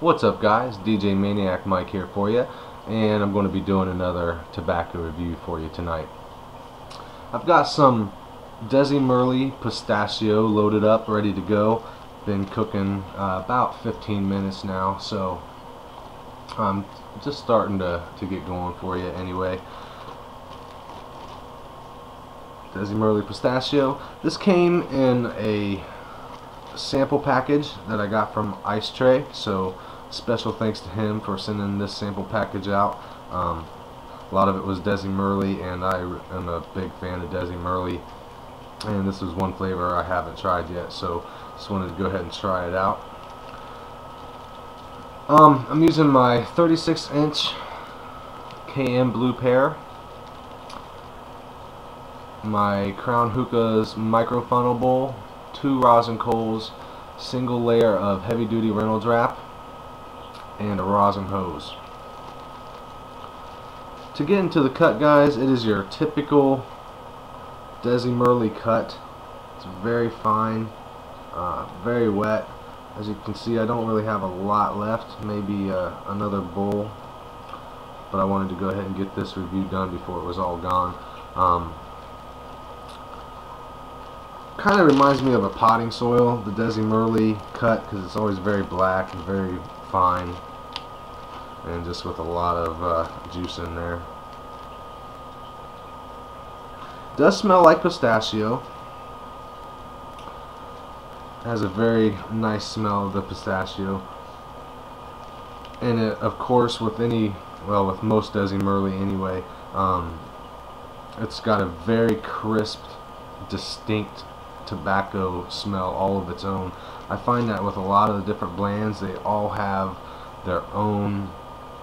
What's up, guys? DJ Maniac Mike here for you, and I'm going to be doing another tobacco review for you tonight. I've got some Desi Murli Pistachio loaded up, ready to go. Been cooking about 15 minutes now, so I'm just starting to get going for you anyway. Desi Murli Pistachio. This came in a sample package that I got from Ice Tray, so special thanks to him for sending this sample package out. A lot of it was Desi Murli, and I am a big fan of Desi Murli, and this is one flavor I haven't tried yet, so just wanted to go ahead and try it out. I'm using my 36-inch KM Blue Pear, my Crown Hookah's micro funnel bowl, 2 rosin coals, single layer of heavy duty Reynolds wrap, and a rosin hose. To get into the cut, guys, it is your typical Desi Murli cut. It's very fine, very wet. As you can see, I don't really have a lot left, maybe another bowl, but I wanted to go ahead and get this review done before it was all gone. Kind of reminds me of a potting soil, the Desi Murli cut, because it's always very black and very fine, and just with a lot of juice in there. It does smell like pistachio. It has a very nice smell of the pistachio, and it, of course, with most Desi Murli anyway, it's got a very crisp, distinct tobacco smell all of its own. I find that with a lot of the different blends, they all have their own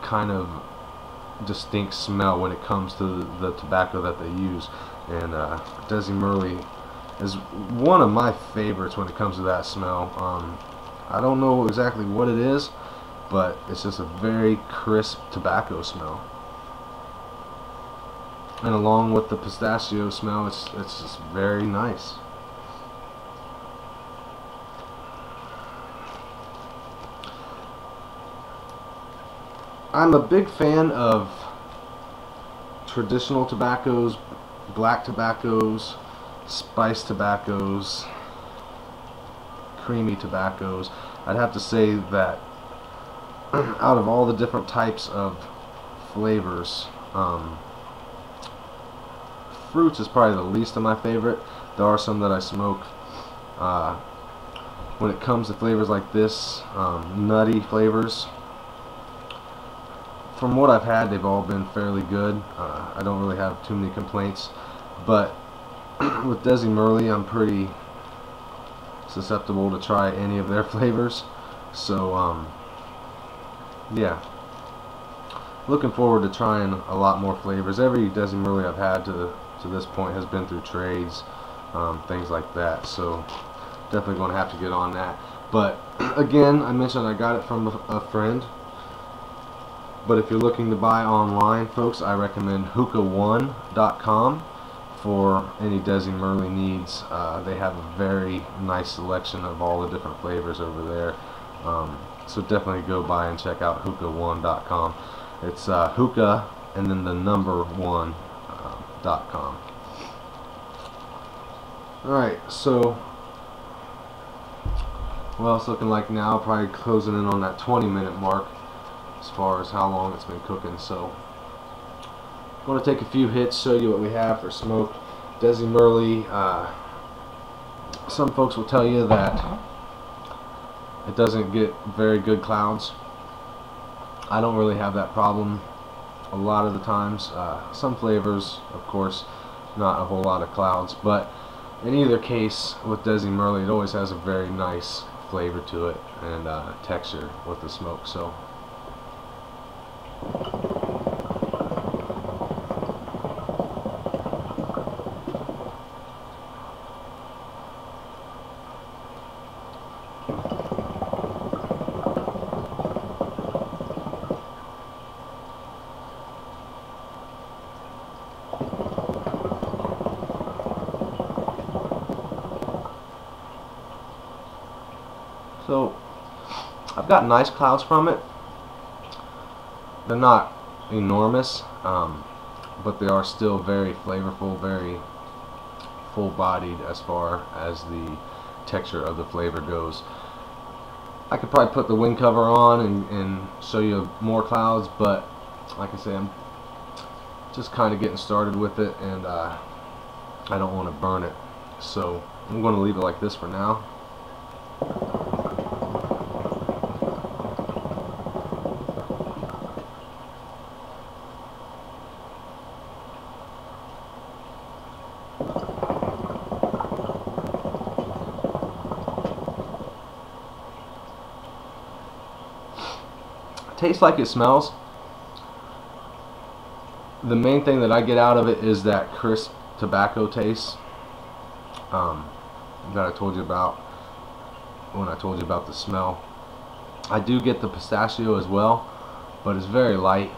kind of distinct smell when it comes to the tobacco that they use, and Desi Murli is one of my favorites when it comes to that smell. I don't know exactly what it is, but it's just a very crisp tobacco smell, and along with the pistachio smell, it's just very nice. I'm a big fan of traditional tobaccos, black tobaccos, spice tobaccos, creamy tobaccos. I'd have to say that out of all the different types of flavors, fruits is probably the least of my favorite. There are some that I smoke. When it comes to flavors like this, nutty flavors, from what I've had, they've all been fairly good. I don't really have too many complaints, but with Desi Murli, I'm pretty susceptible to try any of their flavors. So yeah, looking forward to trying a lot more flavors. Every Desi Murli I've had to this point has been through trades, things like that. So definitely going to have to get on that. But again, I mentioned I got it from a friend. But if you're looking to buy online, folks, I recommend Hookah1.com for any Desi Murli needs. They have a very nice selection of all the different flavors over there. So definitely go by and check out Hookah1.com. It's Hookah and then the number 1.com. Alright, so well, it's looking like now probably closing in on that 20-minute mark as far as how long it's been cooking. So I'm going to take a few hits, show you what we have for smoke. Desi Murli, some folks will tell you that it doesn't get very good clouds. I don't really have that problem a lot of the times. Some flavors, of course, not a whole lot of clouds, but in either case, with Desi Murli, it always has a very nice flavor to it and texture with the smoke. So I've got nice clouds from it. They're not enormous, but they are still very flavorful, very full-bodied as far as the texture of the flavor goes. I could probably put the wind cover on and show you more clouds, but like I say, I'm just kind of getting started with it, and I don't want to burn it, so I'm going to leave it like this for now. Tastes like it smells. The main thing that I get out of it is that crisp tobacco taste that I told you about when I told you about the smell. I do get the pistachio as well, but it's very light.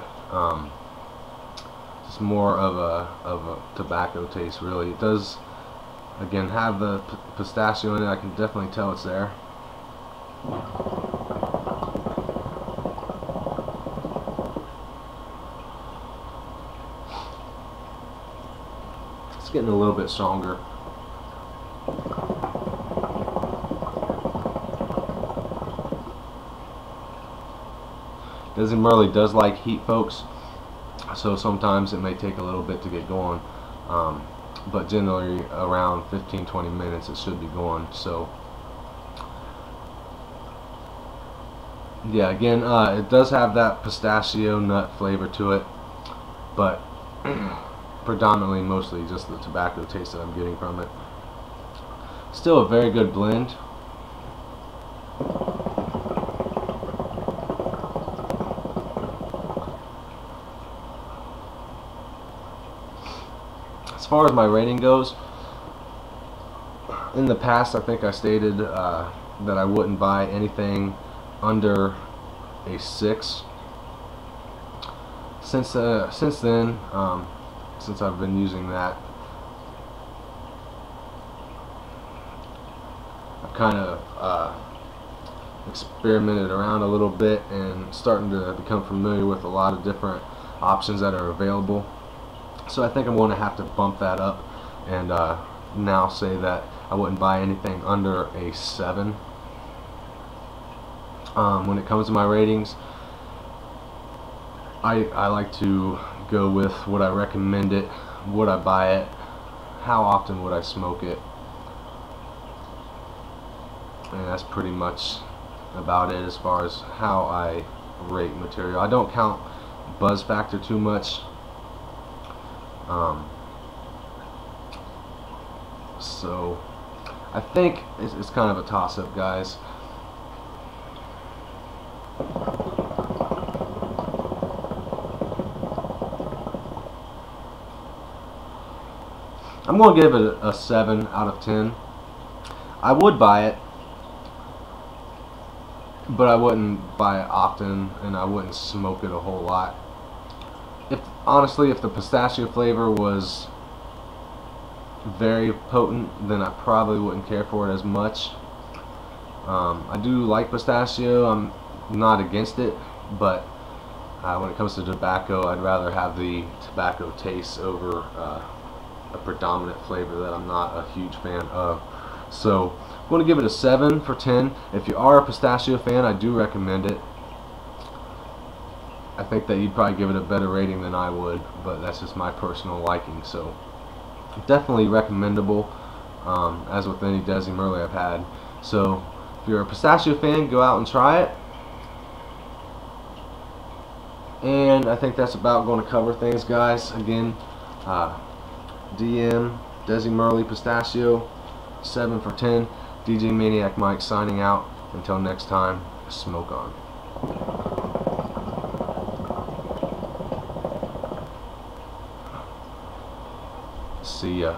It's more of a tobacco taste, really. It does, again, have the pistachio in it. I can definitely tell it's there. It's getting a little bit stronger. Desi Murli does like heat, folks, so sometimes it may take a little bit to get going, but generally around 15-20 minutes it should be going. So yeah, again, it does have that pistachio nut flavor to it, but predominantly mostly just the tobacco taste that I'm getting from it. Still a very good blend. As far as my rating goes, in the past I think I stated that I wouldn't buy anything under a 6. Since then, since I've been using that, I've kind of experimented around a little bit and starting to become familiar with a lot of different options that are available. So I think I'm going to have to bump that up and now say that I wouldn't buy anything under a 7. When it comes to my ratings, I like to go with what I recommend it, would I buy it, how often would I smoke it, and that's pretty much about it as far as how I rate material. I don't count buzz factor too much. So I think it's kind of a toss-up, guys. I'm going to give it a 7 out of 10. I would buy it, but I wouldn't buy it often, and I wouldn't smoke it a whole lot. Honestly, if the pistachio flavor was very potent, then I probably wouldn't care for it as much. I do like pistachio. I'm not against it, but when it comes to tobacco, I'd rather have the tobacco taste over a predominant flavor that I'm not a huge fan of. So I'm going to give it a 7 for 10. If you are a pistachio fan, I do recommend it. I think that you'd probably give it a better rating than I would, but that's just my personal liking. So definitely recommendable, as with any Desi Murli I've had. So if you're a pistachio fan, go out and try it. And I think that's about going to cover things, guys. Again, DM Desi Murli Pistachio, 7 for 10. DJ Maniac Mike signing out. Until next time, smoke on. See ya.